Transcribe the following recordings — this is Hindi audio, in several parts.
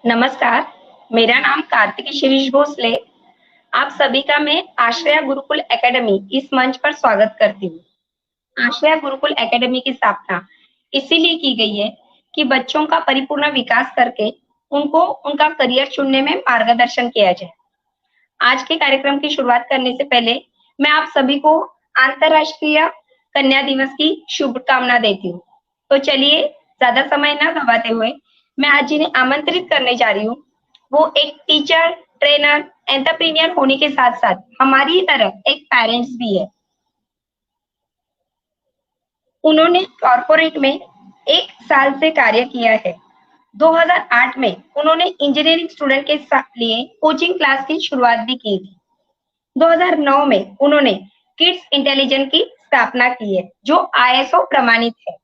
नमस्कार, मेरा नाम कार्तिकी शिरीष भोसले। आप सभी का मैं आश्रया गुरुकुल एकेडमी इस मंच पर स्वागत करती हूँ। आश्रया गुरुकुल एकेडमी की स्थापना इसीलिए की गई है कि बच्चों का परिपूर्ण विकास करके उनको उनका करियर चुनने में मार्गदर्शन किया जाए। आज के कार्यक्रम की शुरुआत करने से पहले मैं आप सभी को अंतर्राष्ट्रीय कन्या दिवस की शुभकामना देती हूँ। तो चलिए ज्यादा समय ना गवाते हुए मैं आज जिन्हें आमंत्रित करने जा रही हूँ वो एक टीचर, ट्रेनर, एंटरप्रेन्योर होने के साथ साथ हमारी ही तरह एक पेरेंट्स भी है। उन्होंने कॉर्पोरेट में 1 साल से कार्य किया है। 2008 में उन्होंने इंजीनियरिंग स्टूडेंट के लिए कोचिंग क्लास की शुरुआत भी की थी। 2009 में उन्होंने किड्स इंटेलिजेंस की स्थापना की है जो ISO प्रमाणित है।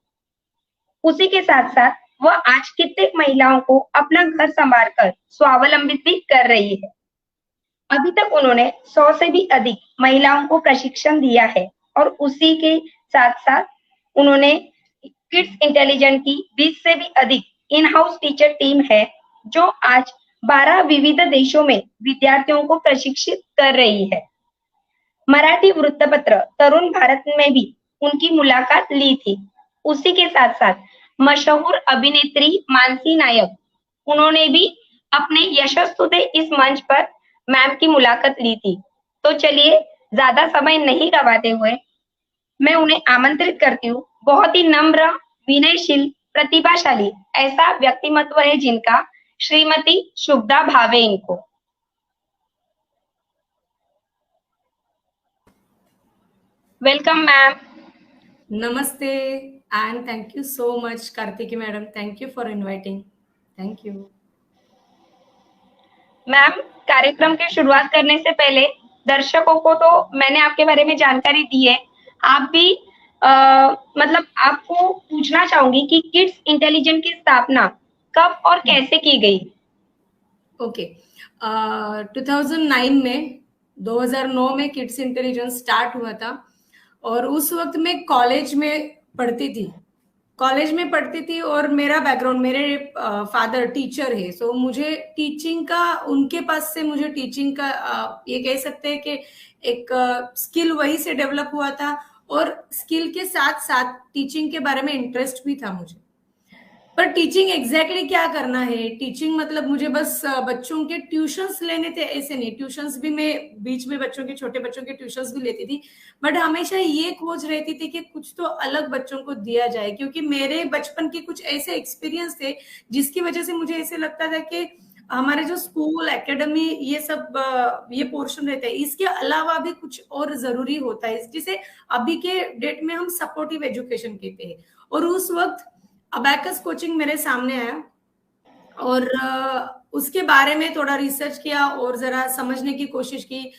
उसी के साथ साथ वह आज कितने महिलाओं को अपना घर संभाल कर स्वावलंबित भी कर रही है। अभी तक उन्होंने 100 से भी अधिक महिलाओं को प्रशिक्षण दिया है और उसी के साथ साथ उन्होंने किड्स इंटेलिजेंट की 20 से भी अधिक इन हाउस टीचर टीम है जो आज 12 विविध देशों में विद्यार्थियों को प्रशिक्षित कर रही है। मराठी वृत्तपत्र तरुण भारत में भी उनकी मुलाकात ली थी। उसी के साथ साथ मशहूर अभिनेत्री मानसी नायक उन्होंने भी अपने यशस्तुते इस मंच पर मैम की मुलाकात ली थी। तो चलिए ज्यादा समय नहीं गवाते हुए मैं उन्हें आमंत्रित करती हूँ। बहुत ही नम्र, विनयशील, प्रतिभाशाली ऐसा व्यक्तिमत्व है जिनका, श्रीमती शुभदा भावे इनको। Welcome ma'am. Namaste and thank you so much, Kartiki madam. Thank you for inviting. Thank you. Ma'am, कार्यक्रम की शुरुआत करने से पहले दर्शकों को तो मैंने आपके बारे में जानकारी दी है। आप भी मतलब आपको पूछना चाहूंगी कि किड्स इंटेलिजेंट की स्थापना कब और कैसे की गई? ओके, 2009 में किड्स इंटेलिजेंस स्टार्ट हुआ था और उस वक्त मैं कॉलेज में पढ़ती थी और मेरा बैकग्राउंड, मेरे फादर टीचर है, सो मुझे टीचिंग का, उनके पास से मुझे टीचिंग का ये कह सकते हैं कि एक स्किल वही से डेवलप हुआ था और स्किल के साथ साथ टीचिंग के बारे में इंटरेस्ट भी था मुझे। पर टीचिंग एग्जैक्टली क्या करना है, टीचिंग मतलब मुझे बस बच्चों के ट्यूशंस लेने थे, ऐसे नहीं। ट्यूशंस भी मैं बीच में छोटे बच्चों के ट्यूशंस भी लेती थी, बट हमेशा ये खोज रहती थी कि कुछ तो अलग बच्चों को दिया जाए, क्योंकि मेरे बचपन के कुछ ऐसे एक्सपीरियंस थे जिसकी वजह से मुझे ऐसे लगता था कि हमारे जो स्कूल, एकेडमी, ये सब ये पोर्शन रहता है, इसके अलावा भी कुछ और जरूरी होता है, जिसे अभी के डेट में हम सपोर्टिव एजुकेशन कहते हैं। और उस वक्त अबैकस कोचिंग मेरे सामने आया और उसके बारे में थोड़ा रिसर्च किया और जरा समझने की कोशिश की।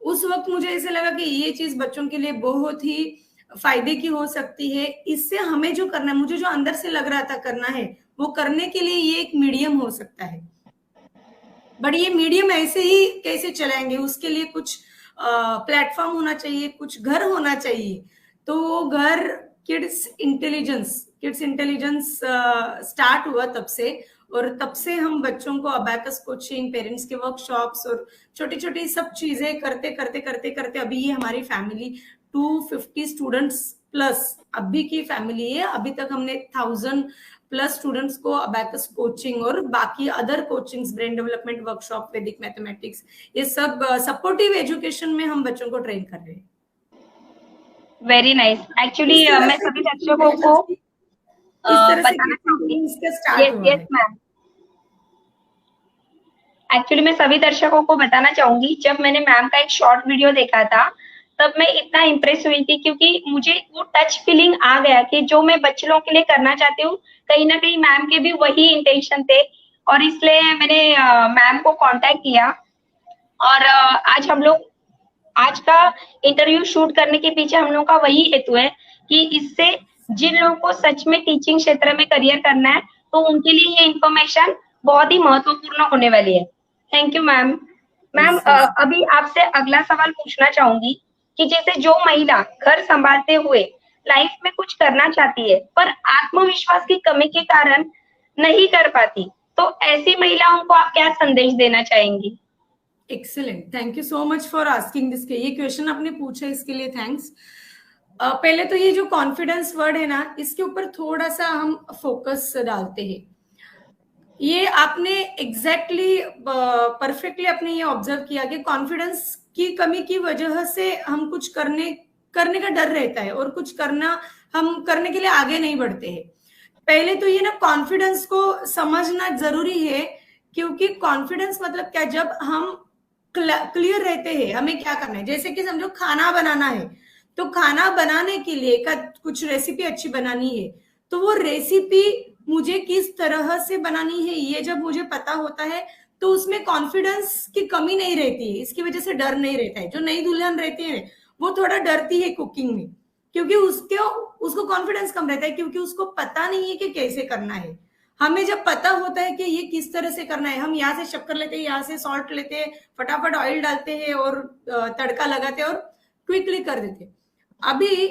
उस वक्त मुझे ऐसे लगा कि ये चीज बच्चों के लिए बहुत ही फायदे की हो सकती है। इससे हमें जो करना है, मुझे जो अंदर से लग रहा था करना है, वो करने के लिए ये एक मीडियम हो सकता है। बट ये मीडियम ऐसे ही कैसे चलाएंगे, उसके लिए कुछ प्लेटफॉर्म होना चाहिए, कुछ घर होना चाहिए। तो वो घर किड्स इंटेलिजेंस स्टार्ट हुआ तब से, और तब से हम बच्चों को अबैकस कोचिंग, पेरेंट्स के वर्कशॉप्स और छोटी छोटी सब चीजें करते अभी ये हमारी फैमिली 250 स्टूडेंट्स प्लस अभी की फैमिली है। अभी तक हमने 1000 प्लस स्टूडेंट्स को अबैकस कोचिंग और बाकी other coachings, brain development workshop, वैदिक मैथमेटिक्स, ये सब सपोर्टिव एजुकेशन में हम बच्चों को ट्रेन कर रहे हैं। Very nice. एक्चुअली मैं सभी दर्शकों को बताना चाहूंगी। Yes ma'am. एक्चुअली मैं सभी दर्शकों को बताना चाहूंगी, जब मैंने मैम का एक शॉर्ट वीडियो देखा था तब मैं इतना इम्प्रेस हुई थी, क्योंकि मुझे वो टच फीलिंग आ गया कि जो मैं बच्चों के लिए करना चाहती हूँ कहीं ना कहीं मैम के भी वही इंटेंशन थे, और इसलिए मैंने मैम को कांटेक्ट किया। और आज हम लोग, आज का इंटरव्यू शूट करने के पीछे हम लोग का वही हेतु है कि इससे जिन लोगों को सच में टीचिंग क्षेत्र में करियर करना है तो उनके लिए ये इंफॉर्मेशन बहुत ही महत्वपूर्ण होने वाली है। Thank you ma'am. मैम, अभी आपसे अगला सवाल पूछना चाहूंगी कि जैसे जो महिला घर संभालते हुए लाइफ में कुछ करना चाहती है पर आत्मविश्वास की कमी के कारण नहीं कर पाती, तो ऐसी महिलाओं को आप क्या संदेश देना चाहेंगी? Excellent, thank you so much for asking this. ये क्वेश्चन आपने पूछा, इसके लिए थैंक्स। पहले तो ये जो कॉन्फिडेंस वर्ड है ना, इसके ऊपर थोड़ा सा हम फोकस डालते हैं। ये आपने एग्जैक्टली परफेक्टली आपने ये ऑब्जर्व किया कि कॉन्फिडेंस की कमी की वजह से हम कुछ करने करने का डर रहता है और कुछ करना, हम करने के लिए आगे नहीं बढ़ते हैं। पहले तो ये ना कॉन्फिडेंस को समझना जरूरी है, क्योंकि कॉन्फिडेंस मतलब क्या, जब हम क्लियर रहते हैं हमें क्या करना है। जैसे कि समझो खाना बनाना है, तो खाना बनाने के लिए कुछ रेसिपी अच्छी बनानी है, तो वो रेसिपी मुझे किस तरह से बनानी है ये जब मुझे पता होता है, तो उसमें कॉन्फिडेंस की कमी नहीं रहती है। इसकी वजह से डर नहीं रहता है। जो नई दुल्हन रहती है वो थोड़ा डरती है कुकिंग में, क्योंकि उसको कॉन्फिडेंस कम रहता है, क्योंकि उसको पता नहीं है कि कैसे करना है। हमें जब पता होता है कि ये किस तरह से करना है, हम यहाँ से शक्कर लेते हैं, यहाँ से सॉल्ट लेते हैं, फटाफट ऑयल डालते हैं और तड़का लगाते हैं और क्विकली कर देते हैं। अभी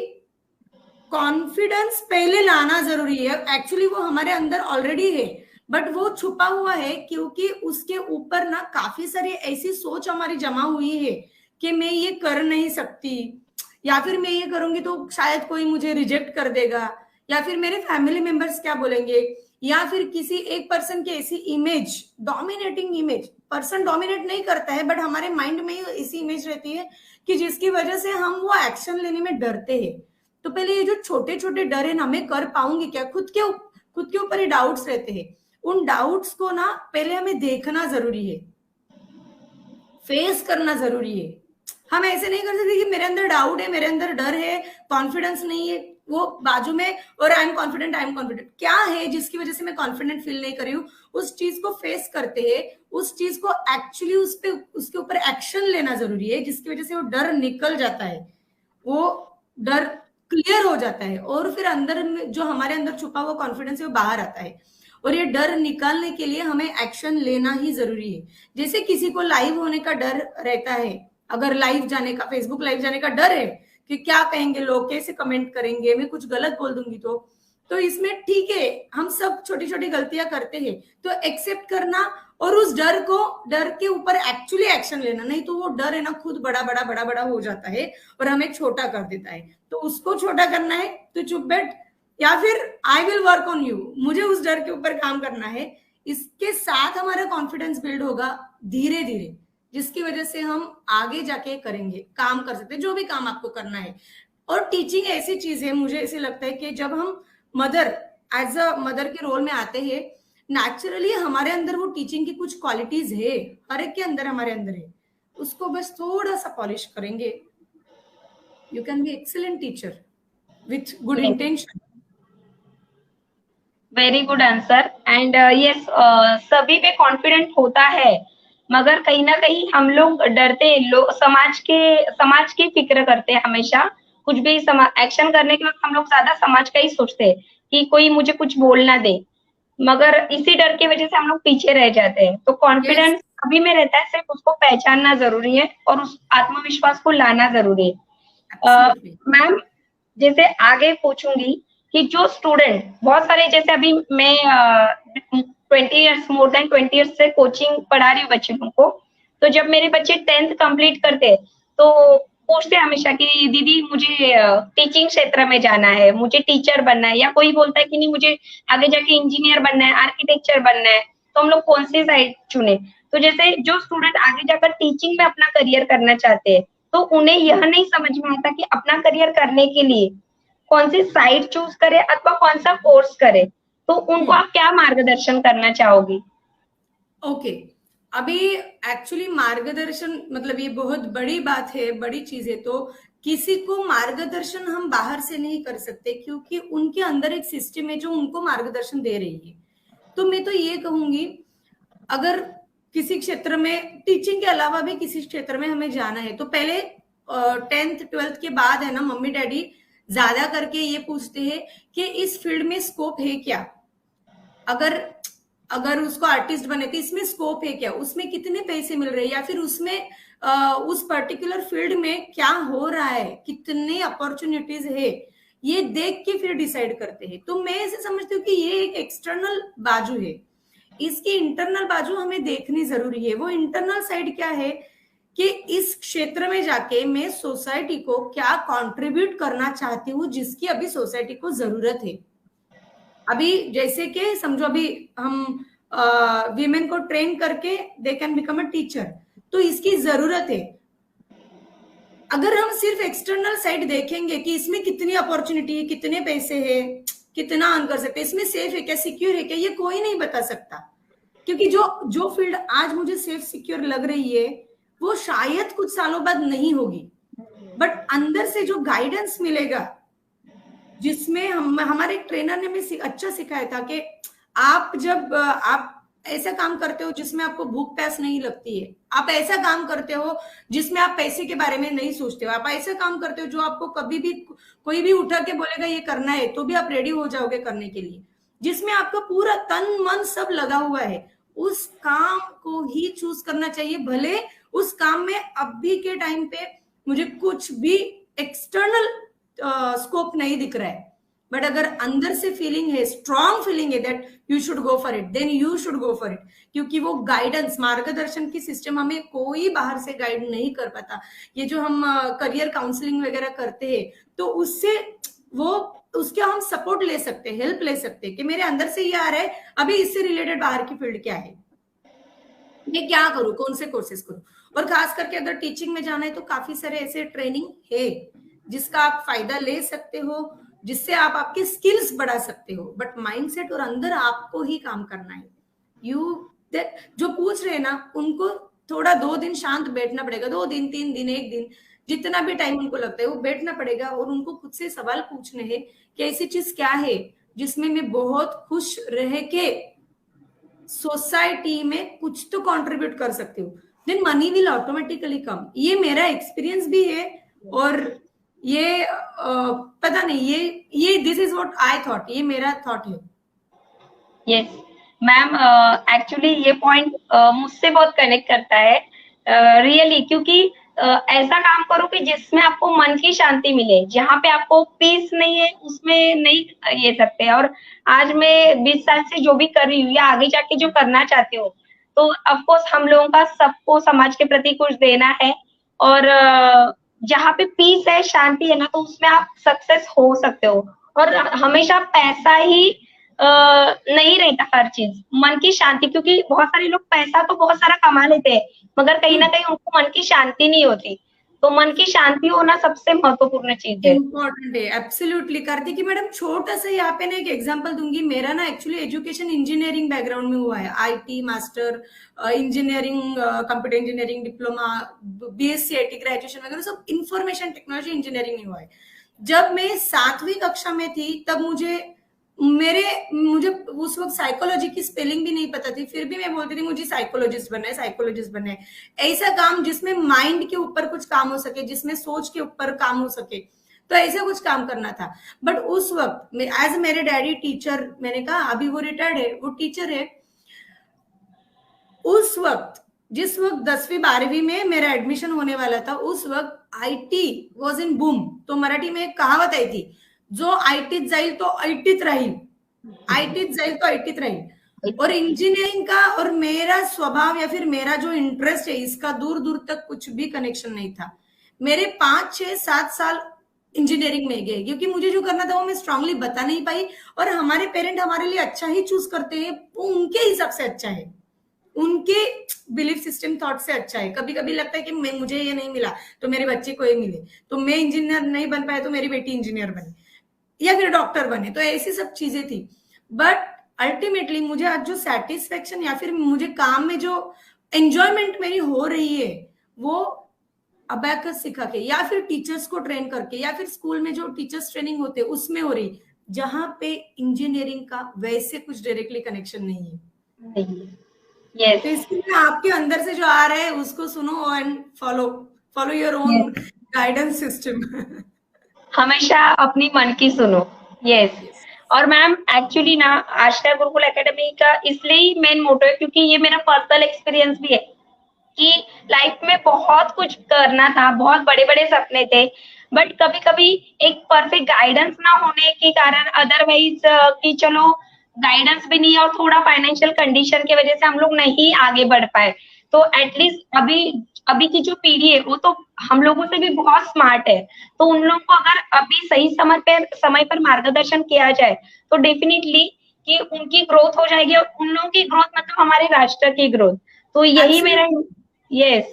कॉन्फिडेंस पहले लाना जरूरी है। एक्चुअली वो हमारे अंदर ऑलरेडी है, बट वो छुपा हुआ है, क्योंकि उसके ऊपर ना काफी सारी ऐसी सोच हमारी जमा हुई है कि मैं ये कर नहीं सकती, या फिर मैं ये करूंगी तो शायद कोई मुझे रिजेक्ट कर देगा, या फिर मेरे फैमिली मेंबर्स क्या बोलेंगे, या फिर किसी एक पर्सन की ऐसी image, dominating image. Person dominate नहीं करता है, बट हमारे माइंड में ऐसी इमेज रहती है कि जिसकी वजह से हम वो एक्शन लेने में डरते हैं। तो पहले ये जो छोटे छोटे डर है ना, मैं कर पाऊंगी क्या, खुद के ऊपर ही डाउट्स रहते हैं। उन डाउट्स को ना पहले हमें देखना जरूरी है, फेस करना जरूरी है। हम ऐसे नहीं कर सकते कि मेरे अंदर डाउट है, मेरे अंदर डर है, कॉन्फिडेंस नहीं है, वो बाजू में, और आई एम कॉन्फिडेंट क्या है जिसकी वजह से मैं कॉन्फिडेंट फील नहीं कर रही हूँ। उस चीज को फेस करते हैं, उस चीज को एक्चुअली उसके ऊपर एक्शन लेना जरूरी है, जिसकी वजह से वो डर निकल जाता है, वो डर क्लियर हो जाता है, और फिर अंदर में जो हमारे अंदर छुपा हुआ कॉन्फिडेंस है वो बाहर आता है। और ये डर निकालने के लिए हमें एक्शन लेना ही जरूरी है। जैसे किसी को लाइव होने का डर रहता है, अगर लाइव जाने का, फेसबुक लाइव जाने का डर है कि क्या कहेंगे लोग, कैसे कमेंट करेंगे, मैं कुछ गलत बोल दूंगी तो इसमें ठीक है, हम सब छोटी छोटी गलतियां करते हैं, तो एक्सेप्ट करना और उस डर के ऊपर एक्चुअली एक्शन लेना। नहीं तो वो डर है ना खुद बड़ा बड़ा बड़ा बड़ा हो जाता है और हमें छोटा कर देता है। तो उसको छोटा करना है तो चुप बैठ, या फिर I will work on you, मुझे उस डर के ऊपर काम करना है। इसके साथ हमारा कॉन्फिडेंस बिल्ड होगा धीरे धीरे, जिसकी वजह से हम आगे जाके करेंगे, काम कर सकते हैं जो भी काम आपको करना है। और टीचिंग ऐसी चीज है, मुझे ऐसे लगता है कि जब हम मदर, एज अ मदर के रोल में आते हैं, नेचुरली हमारे अंदर वो टीचिंग की कुछ क्वालिटीज है, हर एक के अंदर हमारे अंदर है, उसको बस थोड़ा सा पॉलिश करेंगे, you can be excellent teacher with good intention. Very good answer. And yes, सभी पे कॉन्फिडेंट होता है, मगर कहीं ना कहीं हम लोग डरते हैं, लोग समाज की फिक्र करते हैं हमेशा। कुछ भी एक्शन करने के वक्त हम लोग ज्यादा समाज का ही सोचते हैं कि कोई मुझे कुछ बोल ना दे, मगर इसी डर की वजह से हम लोग पीछे रह जाते हैं। तो कॉन्फिडेंस सभी में रहता है, सिर्फ उसको पहचानना जरूरी है और उस आत्मविश्वास को लाना जरूरी है। मैम, जैसे आगे पूछूंगी कि जो स्टूडेंट, बहुत सारे, जैसे अभी मैं 20 ईयर्स, मोर देन 20 ईयर्स से कोचिंग पढ़ा रही हूँ बच्चों को। तो जब मेरे बच्चे 10th कंप्लीट करते तो पूछते हमेशा कि दीदी मुझे टीचिंग क्षेत्र में जाना है, मुझे टीचर बनना है, या कोई बोलता है कि नहीं मुझे आगे जाके इंजीनियर बनना है, आर्किटेक्चर बनना है, तो हम लोग कौन सी साइड चुने। तो जैसे जो स्टूडेंट आगे जाकर टीचिंग में अपना करियर करना चाहते हैं, तो उन्हें यह नहीं समझ में आता कि अपना करियर करने के लिए कौन सी साइड चूज करे अथवा कौन सा कोर्स करे, तो उनको आप क्या मार्गदर्शन करना चाहोगी? ओके, अभी एक्चुअली मार्गदर्शन मतलब ये बहुत बड़ी बात है, बड़ी चीज है। तो किसी को मार्गदर्शन हम बाहर से नहीं कर सकते, क्योंकि उनके अंदर एक सिस्टम है जो उनको मार्गदर्शन दे रही है। तो मैं तो ये कहूंगी, अगर किसी क्षेत्र में, टीचिंग के अलावा भी किसी क्षेत्र में हमें जाना है, तो पहले 10th 12th के बाद है ना, मम्मी डैडी ज्यादा करके ये पूछते हैं कि इस फील्ड में स्कोप है क्या। अगर उसको आर्टिस्ट बने तो इसमें स्कोप है क्या, उसमें कितने पैसे मिल रहे हैं, या फिर उसमें उस पर्टिकुलर फील्ड में क्या हो रहा है, कितने अपॉर्चुनिटीज है, ये देख के फिर डिसाइड करते हैं। तो मैं ऐसे समझती हूँ कि ये एक एक्सटर्नल बाजू है। इसकी इंटरनल बाजू हमें देखनी जरूरी है। वो इंटरनल साइड क्या है कि इस क्षेत्र में जाके मैं सोसाइटी को क्या कंट्रीब्यूट करना चाहती हूँ, जिसकी अभी सोसाइटी को जरूरत है। अभी जैसे कि समझो अभी हम वीमेन को ट्रेन करके they can become a teacher, तो इसकी जरूरत है। अगर हम सिर्फ एक्सटर्नल साइड देखेंगे कि इसमें कितनी अपॉर्चुनिटी है, कितने पैसे है, कितना अर्न कर सकते हैं, इसमें सेफ है क्या, सिक्योर है क्या, ये कोई नहीं बता सकता। क्योंकि जो जो फील्ड आज मुझे सेफ सिक्योर लग रही है वो शायद कुछ सालों बाद नहीं होगी, बट अंदर से जो गाइडेंस मिलेगा, जिसमें हमारे ट्रेनर ने हमें अच्छा सिखाया था कि आप जब आप ऐसा काम करते हो जिसमें आपको भूख प्यास नहीं लगती है, आप ऐसा काम करते हो जिसमें आप पैसे के बारे में नहीं सोचते हो, आप ऐसा काम करते हो जो आपको कभी भी कोई भी उठा के बोलेगा ये करना है तो भी आप रेडी हो जाओगे करने के लिए, जिसमें आपका पूरा तन मन सब लगा हुआ है, उस काम को ही चूज करना चाहिए। भले उस काम में अभी के टाइम पे मुझे कुछ भी एक्सटर्नल स्कोप नहीं दिख रहा है, बट अगर अंदर से फीलिंग है, स्ट्रॉन्ग फीलिंग है that you should go for it, then you should go for it. क्योंकि वो गाइडेंस, मार्गदर्शन की सिस्टम हमें कोई बाहर से गाइड नहीं कर पाता। ये जो हम करियर काउंसलिंग वगैरह करते हैं तो उससे वो उसके हम सपोर्ट ले सकते हैं, हेल्प ले सकते हैं कि मेरे अंदर से ये आ रहा है, अभी इससे रिलेटेड बाहर की फील्ड क्या है, मैं क्या करूं, कौन से कोर्सेज करूं। और खास करके अगर टीचिंग में जाना है तो काफी सारे ऐसे ट्रेनिंग है जिसका आप फायदा ले सकते हो, जिससे आप आपके स्किल्स बढ़ा सकते हो, बट माइंडसेट और अंदर आपको ही काम करना है। जो पूछ रहे हैं ना उनको थोड़ा 2 दिन शांत बैठना पड़ेगा, 2 दिन 3 दिन 1 दिन जितना भी टाइम उनको लगता है वो बैठना पड़ेगा और उनको खुद से सवाल पूछने हैं कि ऐसी चीज क्या है जिसमें मैं बहुत खुश रह के सोसाइटी में कुछ तो कंट्रीब्यूट कर सकती हूँ, देन मनी विल ऑटोमेटिकली कम। ये मेरा एक्सपीरियंस भी है और ये पता नहीं, ये this is what I thought, ये मेरा थॉट है। यस मैम, एक्चुअली ये पॉइंट मुझसे बहुत कनेक्ट करता है रियली, क्योंकि ऐसा काम करो कि जिसमें आपको मन की शांति मिले, जहाँ पे आपको पीस नहीं है उसमें नहीं ये सकते। और आज मैं 20 साल से जो भी कर रही हूँ या आगे जाके जो करना चाहती हूँ, तो ऑफकोर्स हम लोगों का सबको समाज के प्रति कुछ देना है। और जहाँ पे पीस है, शांति है ना, तो उसमें आप सक्सेस हो सकते हो। और हमेशा पैसा ही नहीं रहता हर चीज, मन की शांति, क्योंकि बहुत सारे लोग पैसा तो बहुत सारा कमा लेते हैं मगर कहीं ना कहीं उनको मन की शांति नहीं होती। तो मन की शांति होना सबसे महत्वपूर्ण चीज है। इम्पोर्टेंट है, एब्सोल्युटली। कार्तिकी मैडम, छोटा सा यहाँ पे ना एक एग्जांपल दूंगी। मेरा ना एक्चुअली एजुकेशन इंजीनियरिंग बैकग्राउंड में हुआ है, IT master, engineering, computer engineering diploma, BSc IT graduation वगैरह सब इंफॉर्मेशन टेक्नोलॉजी इंजीनियरिंग में हुआ है। जब मैं 7वीं कक्षा में थी तब मुझे उस वक्त साइकोलॉजी की स्पेलिंग भी नहीं पता थी, फिर भी मैं बोलती थी मुझे साइकोलॉजिस्ट बनना है, साइकोलॉजिस्ट बनना है। ऐसा काम जिसमें माइंड के ऊपर कुछ काम हो सके, जिसमें सोच के ऊपर काम हो सके, तो ऐसा कुछ काम करना था। बट उस वक्त एज मेरे डैडी टीचर, मैंने कहा अभी वो रिटायर्ड है, वो टीचर है। उस वक्त जिस वक्त 10वीं 12वीं में मेरा एडमिशन होने वाला था, उस वक्त आईटी वॉज इन बूम। तो मराठी में एक कहावत आई थी, जो आयटीत जाईल तो आयटीत राहील, आयटीत जाईल तो आयटीत राहील। और इंजीनियरिंग का और मेरा स्वभाव या फिर मेरा जो इंटरेस्ट है इसका दूर दूर तक कुछ भी कनेक्शन नहीं था। मेरे 5 6 7 साल इंजीनियरिंग में गए, क्योंकि मुझे जो करना था वो मैं स्ट्रांगली बता नहीं पाई। और हमारे पेरेंट हमारे लिए अच्छा ही चूज करते हैं, वो उनके हिसाब से अच्छा है, उनके बिलीफ सिस्टम थॉट से अच्छा है। कभी कभी लगता है कि मुझे ये नहीं मिला तो मेरे बच्चे को ये मिले, तो मैं इंजीनियर नहीं बन पाया तो मेरी बेटी इंजीनियर बने या फिर डॉक्टर बने, तो ऐसी सब चीजें थी। बट अल्टीमेटली मुझे आज जो सेटिस्फेक्शन या फिर मुझे काम में जो एंजॉयमेंट मेरी हो रही है वो अबैकस सिखा के या फिर टीचर्स को ट्रेन करके या फिर स्कूल में जो टीचर्स ट्रेनिंग होते हैं उसमें हो रही, जहां पे इंजीनियरिंग का वैसे कुछ डायरेक्टली कनेक्शन नहीं है। yes. तो इसलिए आपके अंदर से जो आ रहा है उसको सुनो and follow your own guidance system. हमेशा अपनी मन की सुनो। यस और मैम एक्चुअली ना आस्था गुरुकुल एकेडमी का इसलिए ही मेन मोटो है क्योंकि ये मेरा पर्सनल एक्सपीरियंस भी है कि लाइफ में बहुत कुछ करना था, बहुत बड़े बड़े सपने थे, बट कभी कभी एक परफेक्ट गाइडेंस ना होने के कारण, अदरवाइज कि चलो गाइडेंस भी नहीं है और थोड़ा फाइनेंशियल कंडीशन की वजह से हम लोग नहीं आगे बढ़ पाए। तो एटलीस्ट अभी अभी की जो पीढ़ी है वो तो हम लोगों से भी बहुत स्मार्ट है, तो उन लोगों को अगर अभी सही समय पर मार्गदर्शन किया जाए तो डेफिनेटली कि उनकी ग्रोथ हो जाएगी, और उन लोगों की ग्रोथ मतलब हमारे राष्ट्र की ग्रोथ। तो यही मेरा यस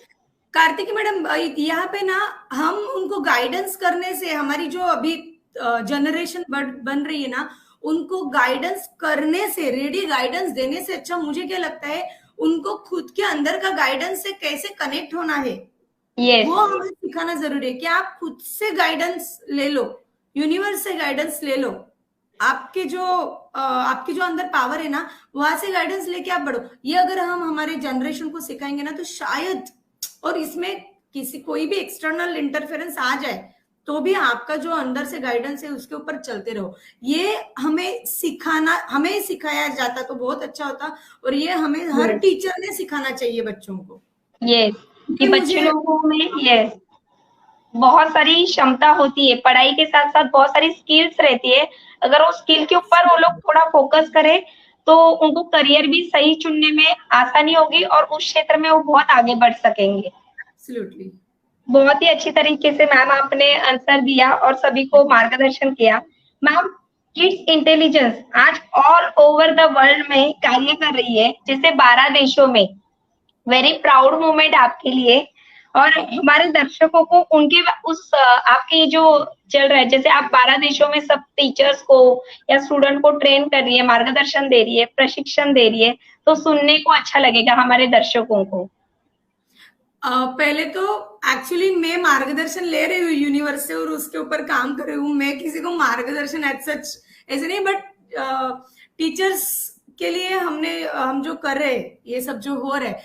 कार्तिकी मैडम, यहाँ पे ना हम उनको गाइडेंस करने से, हमारी जो अभी जनरेशन बन रही है ना, उनको गाइडेंस करने से, रेडी गाइडेंस देने से अच्छा मुझे क्या लगता है, उनको खुद के अंदर का गाइडेंस से कैसे कनेक्ट होना है वो हमें सिखाना जरूरी है। कि आप खुद से गाइडेंस ले लो, यूनिवर्स से गाइडेंस ले लो, आपके जो अंदर पावर है ना, वहां से गाइडेंस लेके आप बढ़ो। ये अगर हम हमारे जनरेशन को सिखाएंगे ना तो शायद, और इसमें कोई भी एक्सटर्नल इंटरफेरेंस आ जाए तो भी आपका जो अंदर से गाइडेंस है उसके ऊपर चलते रहो। ये हमें सिखाया जाता तो बहुत अच्छा होता, और ये हमें हर टीचर ने सिखाना चाहिए बच्चों को। यस कि बच्चे लोगों में यस बहुत सारी क्षमता होती है, पढ़ाई के साथ साथ बहुत सारी स्किल्स रहती है। अगर वो स्किल के ऊपर वो लोग थोड़ा फोकस करें तो उनको करियर भी सही चुनने में आसानी होगी और उस क्षेत्र में वो बहुत आगे बढ़ सकेंगे। एब्सोल्युटली, बहुत ही अच्छी तरीके से मैम आपने आंसर दिया और सभी को मार्गदर्शन किया। मैम, किड्स इंटेलिजेंस आज ऑल ओवर द वर्ल्ड में कार्य कर रही है, जैसे 12 देशों में। वेरी प्राउड मोमेंट आपके लिए और हमारे दर्शकों को उनके उस आपके जो चल रहा है, जैसे आप 12 देशों में सब टीचर्स को या स्टूडेंट को ट्रेन कर रही है, मार्गदर्शन दे रही है, प्रशिक्षण दे रही है, तो सुनने को अच्छा लगेगा हमारे दर्शकों को। पहले तो एक्चुअली मैं मार्गदर्शन ले रही हूँ यूनिवर्स से और उसके ऊपर काम कर रही हूँ। मैं किसी को मार्गदर्शन एज सच ऐसे नहीं, बट टीचर्स के लिए हम जो कर रहे हैं, ये सब जो हो रहा है,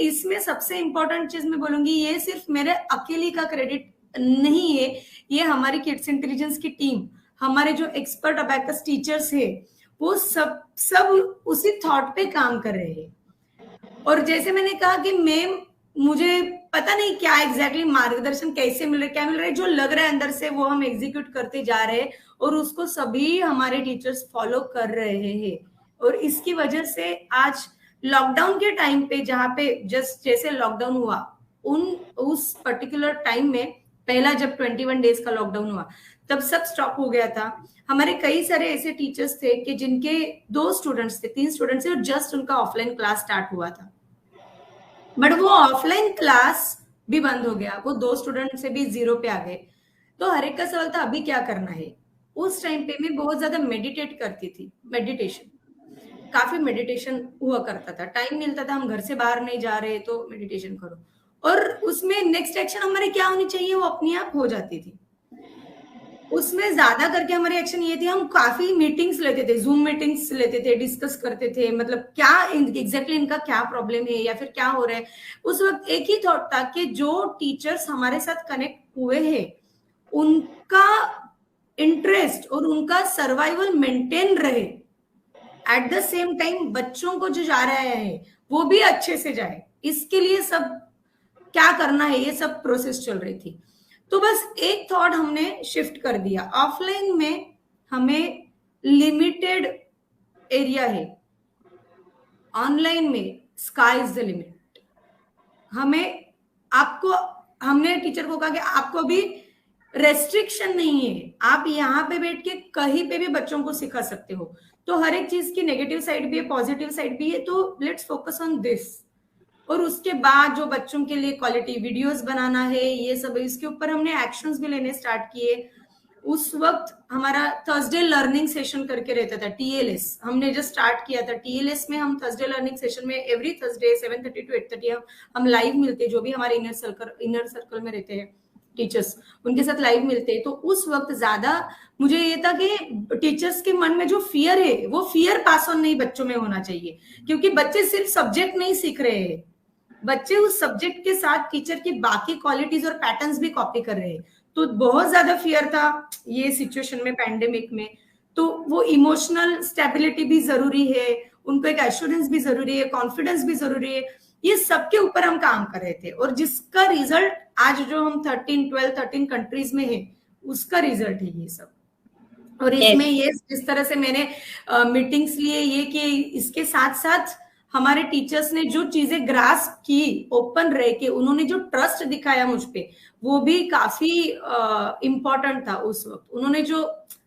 इसमें सबसे इंपॉर्टेंट चीज मैं बोलूंगी, ये सिर्फ मेरे अकेली का क्रेडिट नहीं है, ये हमारी किड्स इंटेलिजेंस की टीम, हमारे जो एक्सपर्ट अबैकस टीचर्स है, वो सब उसी थॉट पे काम कर रहे हैं। और जैसे मैंने कहा कि मुझे पता नहीं क्या एग्जैक्टली मार्गदर्शन कैसे मिल रहा है, क्या मिल रहा है, जो लग रहा है अंदर से वो हम एग्जीक्यूट करते जा रहे हैं और उसको सभी हमारे टीचर्स फॉलो कर रहे हैं। और इसकी वजह से आज लॉकडाउन के टाइम पे, जहाँ पे जैसे लॉकडाउन हुआ, उस पर्टिकुलर टाइम में, पहला जब 21 डेज का लॉकडाउन हुआ तब सब स्टॉप हो गया था। हमारे कई सारे ऐसे टीचर्स थे कि जिनके 2 स्टूडेंट्स थे, 3 स्टूडेंट्स थे और जस्ट उनका ऑफलाइन क्लास स्टार्ट हुआ था, बट वो ऑफलाइन क्लास भी बंद हो गया, वो 2 स्टूडेंट से भी 0 पे आ गए। तो हर एक का सवाल था अभी क्या करना है। उस टाइम पे मैं बहुत ज्यादा मेडिटेट करती थी, काफी मेडिटेशन हुआ करता था, टाइम मिलता था, हम घर से बाहर नहीं जा रहे तो मेडिटेशन करो, और उसमें नेक्स्ट एक्शन हमारे क्या होनी चाहिए वो अपने आप हो जाती थी। उसमें ज्यादा करके हमारी एक्शन ये थी, हम काफी मीटिंग्स लेते थे, जूम मीटिंग्स लेते थे, डिस्कस करते थे, मतलब क्या एग्जैक्टली इनका क्या प्रॉब्लम है या फिर क्या हो रहा है। उस वक्त एक ही थॉट था कि जो टीचर्स हमारे साथ कनेक्ट हुए हैं उनका इंटरेस्ट और उनका सर्वाइवल मेंटेन रहे, एट द सेम टाइम बच्चों को जो जा रहा है वो भी अच्छे से जाए, इसके लिए सब क्या करना है, ये सब प्रोसेस चल रही थी। तो बस एक थॉट हमने शिफ्ट कर दिया, ऑफलाइन में हमें लिमिटेड एरिया है, ऑनलाइन में स्काई इज द लिमिट। हमने टीचर को कहा कि आपको भी रेस्ट्रिक्शन नहीं है, आप यहाँ पे बैठ के कहीं पे भी बच्चों को सिखा सकते हो। तो हर एक चीज की नेगेटिव साइड भी है, पॉजिटिव साइड भी है, तो लेट्स फोकस ऑन दिस। और उसके बाद जो बच्चों के लिए क्वालिटी वीडियोस बनाना है, ये सब, इसके ऊपर हमने एक्शंस भी लेने स्टार्ट किए। उस वक्त हमारा थर्सडे लर्निंग सेशन करके रहता था, TLS हमने जस्ट स्टार्ट किया था। TLS में हम थर्सडे लर्निंग सेशन में एवरी थर्सडे 7:30 to 8:30 हम लाइव मिलते, जो भी हमारे इनर सर्कल में रहते हैं टीचर्स, उनके साथ लाइव मिलते हैं। तो उस वक्त ज्यादा मुझे ये था कि टीचर्स के मन में जो फियर है वो फियर पास ऑन नहीं बच्चों में होना चाहिए, क्योंकि बच्चे सिर्फ सब्जेक्ट नहीं सीख रहे हैं, बच्चे उस सब्जेक्ट के साथ टीचर की बाकी क्वालिटीज और पैटर्न्स भी कॉपी कर रहे हैं। तो बहुत ज्यादा फियर था ये सिचुएशन में, पैंडेमिक में। तो वो इमोशनल स्टेबिलिटी भी जरूरी है, उनको एक एश्योरेंस भी जरूरी है, कॉन्फिडेंस भी जरूरी है, ये सबके ऊपर हम काम कर रहे थे। और जिसका रिजल्ट आज जो हम 13 कंट्रीज में है, उसका रिजल्ट है ये सब। और यस, इसमें ये जिस तरह से मैंने मीटिंग्स लिए, ये कि इसके साथ साथ हमारे टीचर्स ने जो चीजें ग्रास्प की, ओपन रह के उन्होंने जो ट्रस्ट दिखाया मुझ पे, वो भी काफी इम्पोर्टेंट था उस वक्त। उन्होंने जो,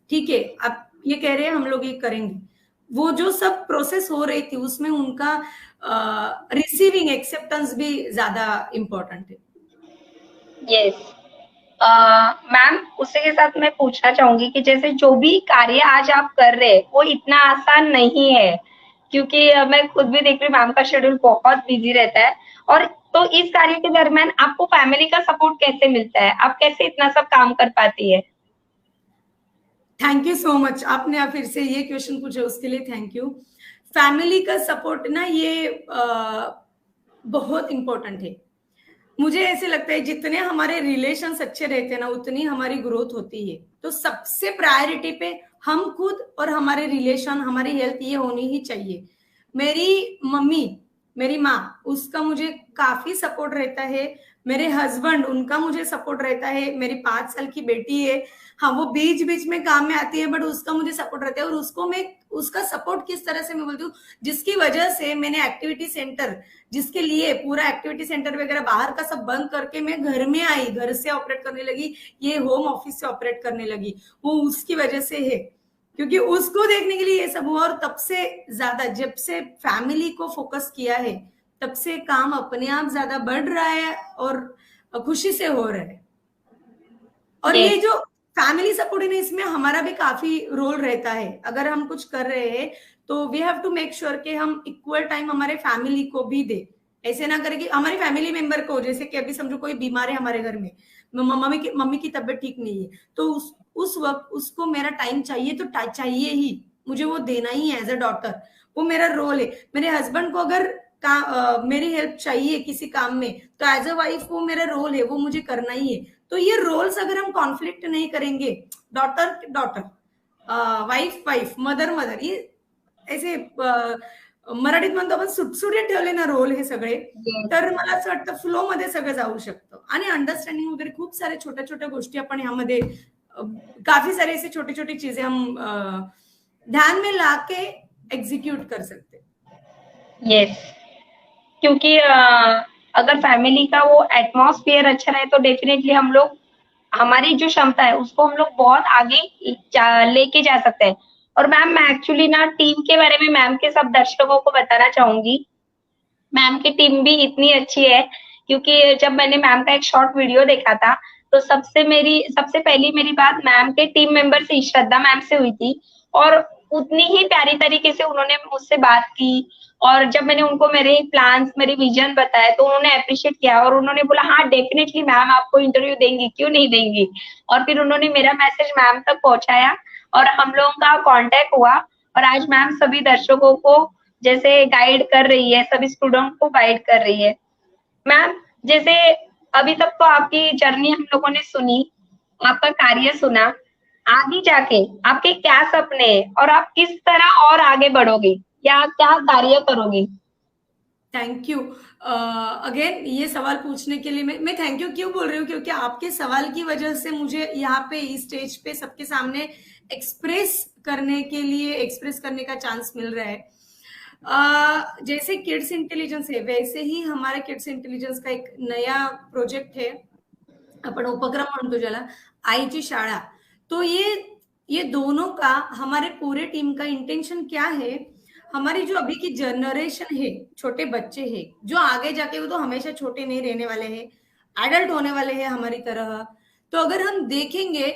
ठीक है आप ये कह रहे हैं हम लोग ये करेंगे, वो जो सब प्रोसेस हो रही थी उसमें उनका रिसीविंग एक्सेप्टेंस भी ज्यादा इम्पोर्टेंट है। यस। मैम, उसी के साथ मैं पूछना चाहूंगी कि जैसे जो भी कार्य आज आप कर रहे हैं वो इतना आसान नहीं है, क्योंकि मैं खुद भी देख रही हूँ मैम का शेड्यूल बहुत बिजी रहता है। और तो इस कार्य के दरमियान आपको फैमिली का सपोर्ट कैसे मिलता है, आप कैसे इतना सब काम कर पाती है? थैंक यू सो मच, आपने आप फिर से ये क्वेश्चन पूछा, उसके लिए थैंक यू। फैमिली का सपोर्ट ना, ये बहुत इंपॉर्टेंट है। मुझे ऐसे लगता है जितने हमारे रिलेशंस अच्छे रहते हैं ना, उतनी हमारी ग्रोथ होती है। तो सबसे प्रायोरिटी पे हम खुद और हमारे रिलेशन, हमारी हेल्थ, ये होनी ही चाहिए। मेरी मम्मी, मेरी माँ, उसका मुझे काफी सपोर्ट रहता है। मेरे हस्बैंड, उनका मुझे सपोर्ट रहता है। मेरी 5 साल की बेटी है, हाँ वो बीच बीच में काम में आती है, बट उसका मुझे सपोर्ट रहता है। और उसको मैं, उसका सपोर्ट किस तरह से मैं बोलती हूँ, जिसकी वजह से मैंने एक्टिविटी सेंटर, जिसके लिए पूरा एक्टिविटी सेंटर वगैरह बाहर का सब बंद करके मैं घर में आई, घर से ऑपरेट करने लगी, ये होम ऑफिस से ऑपरेट करने लगी, वो उसकी वजह से है। क्योंकि उसको देखने के लिए ये सब हुआ। और तब से ज्यादा, जब से फैमिली को फोकस किया है, तब से काम अपने आप ज्यादा बढ़ रहा है और खुशी से हो रहा है। और ये यस, जो फैमिली सपोर्ट है ना, इसमें हमारा भी काफी रोल रहता है। अगर हम कुछ कर रहे हैं तो we have to make sure कि हम इक्वल टाइम हमारे फैमिली को भी दे। ऐसे ना करें कि हमारी फैमिली मेंबर को, जैसे कि अभी समझो कोई बीमार है हमारे घर में, मम्मी की तबीयत ठीक नहीं है, तो उस वक्त उसको मेरा टाइम चाहिए, तो चाहिए ही, मुझे वो देना ही है एज अ डॉटर। वो मेरा रोल है। मेरे हस्बैंड को अगर मेरी हेल्प चाहिए किसी काम में, तो एज अ वाइफ वो मेरा रोल है, वो मुझे करना ही है। तो ये रोल्स अगर हम कॉन्फ्लिक्ट नहीं करेंगे, daughter daughter, wife wife, mother mother, ये ऐसे मराठीत म्हणतो आपण सुटसुटीत ठेवले ना रोल हे सगळे, यस, तर मला असं वाटतं फ्लो मध्ये सगळं जाऊ शकतं। आणि अंडरस्टँडिंग वगैरे खूप सारे छोट्या छोट्या गोष्टी आपण ह्यामध्ये, अ, काफी सारे ऐसे छोटी छोटी चीजें हम ध्यान में लाके एग्जीक्यूट कर सकते। यस। क्योंकि अगर फैमिली का वो एटमॉस्फेयर अच्छा रहे तो डेफिनेटली हम लोग, हमारी जो क्षमता है उसको हम लोग बहुत आगे लेके जा सकते हैं। और मैम, मैं एक्चुअली ना टीम के बारे में मैम के सब दर्शकों को बताना चाहूंगी। मैम की टीम भी इतनी अच्छी है, क्योंकि जब मैंने मैम का एक शॉर्ट वीडियो देखा था, तो सबसे पहली मेरी बात मैम के टीम मेंबर से, श्रद्धा मैम से हुई थी। और उतनी ही प्यारी तरीके से उन्होंने मुझसे बात की। और जब मैंने उनको मेरे प्लान्स, मेरे विजन बताए, तो उन्होंने अप्रिशिएट किया और उन्होंने बोला हाँ डेफिनेटली मैम आपको इंटरव्यू देंगी, क्यों नहीं देंगी। और फिर उन्होंने मेरा मैसेज मैम तक पहुंचाया और हम लोगों का कांटेक्ट हुआ। और आज मैम सभी दर्शकों को जैसे गाइड कर रही है, सभी स्टूडेंट को गाइड कर रही है। मैम, जैसे अभी तक तो आपकी जर्नी हम लोगों ने सुनी, आपका कार्य सुना, आगे जाके आपके क्या सपने हैं और आप किस तरह और आगे बढ़ोगे, या क्या कार्य करोगे? थैंक यू अगेन, ये सवाल पूछने के लिए मैं थैंक यू क्यों बोल रही हूँ, क्योंकि आपके सवाल की वजह से मुझे यहाँ पे इस स्टेज पे सबके सामने एक्सप्रेस करने का चांस मिल रहा है। जैसे किड्स इंटेलिजेंस है, वैसे ही हमारे किड्स इंटेलिजेंस का एक नया प्रोजेक्ट है, आपण उपक्रम म्हणतो ज्याला, आईची शाळा। तो ये दोनों का, हमारे पूरे टीम का इंटेंशन क्या है, हमारी जो अभी की जनरेशन है, छोटे बच्चे हैं जो आगे जाके, वो तो हमेशा छोटे नहीं रहने वाले हैं, एडल्ट होने वाले हैं हमारी तरह। तो अगर हम देखेंगे,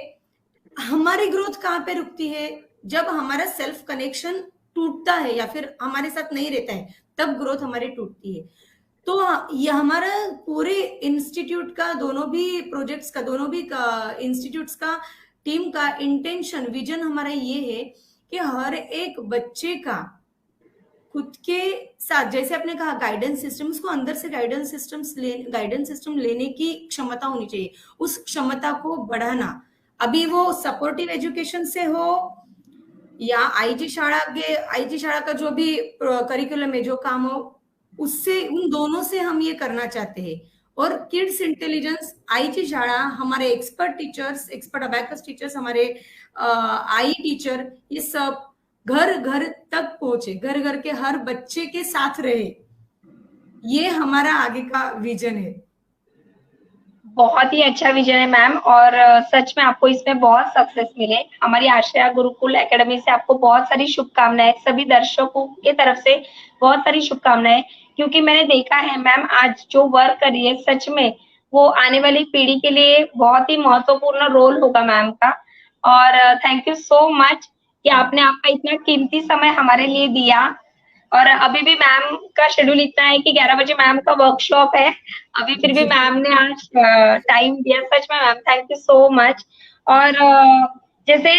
हमारी ग्रोथ कहाँ पे रुकती है, जब हमारा सेल्फ कनेक्शन टूटता है या फिर हमारे साथ नहीं रहता है, तब ग्रोथ हमारी टूटती है। तो ये हमारा पूरे इंस्टीट्यूट का, दोनों भी प्रोजेक्ट्स का, दोनों भी इंस्टीट्यूट्स का, टीम का इंटेंशन, विजन हमारा ये है कि हर एक बच्चे का खुद के साथ, जैसे आपने कहा गाइडेंस सिस्टम, उसको अंदर से गाइडेंस सिस्टम लेने की क्षमता होनी चाहिए, उस क्षमता को बढ़ाना। अभी वो सपोर्टिव एजुकेशन से हो या आईजी शाळा का जो भी करिकुलम है, जो काम हो, उससे, उन दोनों से हम ये करना चाहते हैं। और किड्स इंटेलिजन्स आईची शाळा, हमारे एक्सपर्ट अबैकस टीचर्स, हमारे आई टीचर, ये सब घर घर तक पहुंचे, घर घर के हर बच्चे के साथ रहे, ये हमारा आगे का विजन है। बहुत ही अच्छा विजन है मैम, और सच में आपको इसमें बहुत सक्सेस मिले। हमारी आश्रया गुरुकुल एकेडमी से आपको बहुत सारी शुभकामनाएं, सभी दर्शकों के तरफ से बहुत सारी शुभकामनाएं, क्योंकि मैंने देखा है मैम आज जो वर्क कर रही है, सच में वो आने वाली पीढ़ी के लिए बहुत ही महत्वपूर्ण रोल होगा मैम का। और थैंक यू सो मच कि आपने आपका इतना कीमती समय हमारे लिए दिया। और अभी भी मैम का शेड्यूल इतना है कि 11 बजे मैम का वर्कशॉप है, अभी फिर भी मैम ने आज टाइम दिया। सच में ma'am thank you so much. और जैसे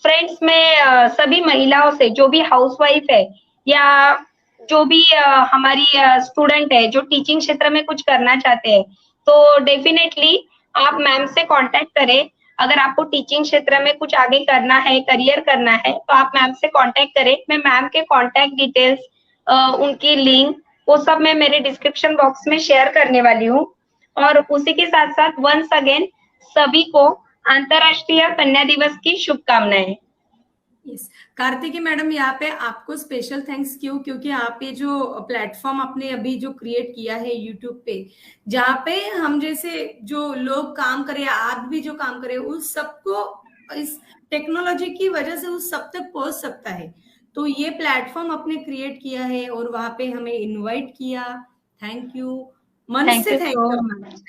फ्रेंड्स में सभी महिलाओं से, जो भी हाउसवाइफ है या जो भी हमारी स्टूडेंट है जो टीचिंग क्षेत्र में कुछ करना चाहते हैं, तो डेफिनेटली आप मैम से कांटेक्ट करें। अगर आपको टीचिंग क्षेत्र में कुछ आगे करना है, करियर करना है, तो आप मैम से कांटेक्ट करें। मैं मैम के कांटेक्ट डिटेल्स, उनकी लिंक, वो सब मैं मेरे डिस्क्रिप्शन बॉक्स में शेयर करने वाली हूँ। और उसी के साथ साथ वंस अगेन सभी को अंतर्राष्ट्रीय कन्या दिवस की शुभकामनाएं। यस, कार्तिकी मैडम, यहाँ पे आपको स्पेशल थैंक्स क्यों, क्योंकि आप ये जो प्लेटफॉर्म आपने अभी जो क्रिएट किया है यूट्यूब पे, जहाँ पे हम जैसे जो लोग काम करे, आप भी जो काम करे, उस सबको इस टेक्नोलॉजी की वजह से उस सब तक पहुंच सकता है। तो ये प्लेटफॉर्म आपने क्रिएट किया है और वहां पे हमें इनवाइट किया, थैंक यू, मन थैंक से you thank so you. Much,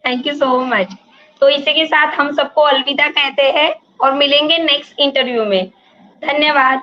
thank you so much. तो इसी के साथ हम सबको अलविदा कहते हैं और मिलेंगे नेक्स्ट इंटरव्यू में। धन्यवाद।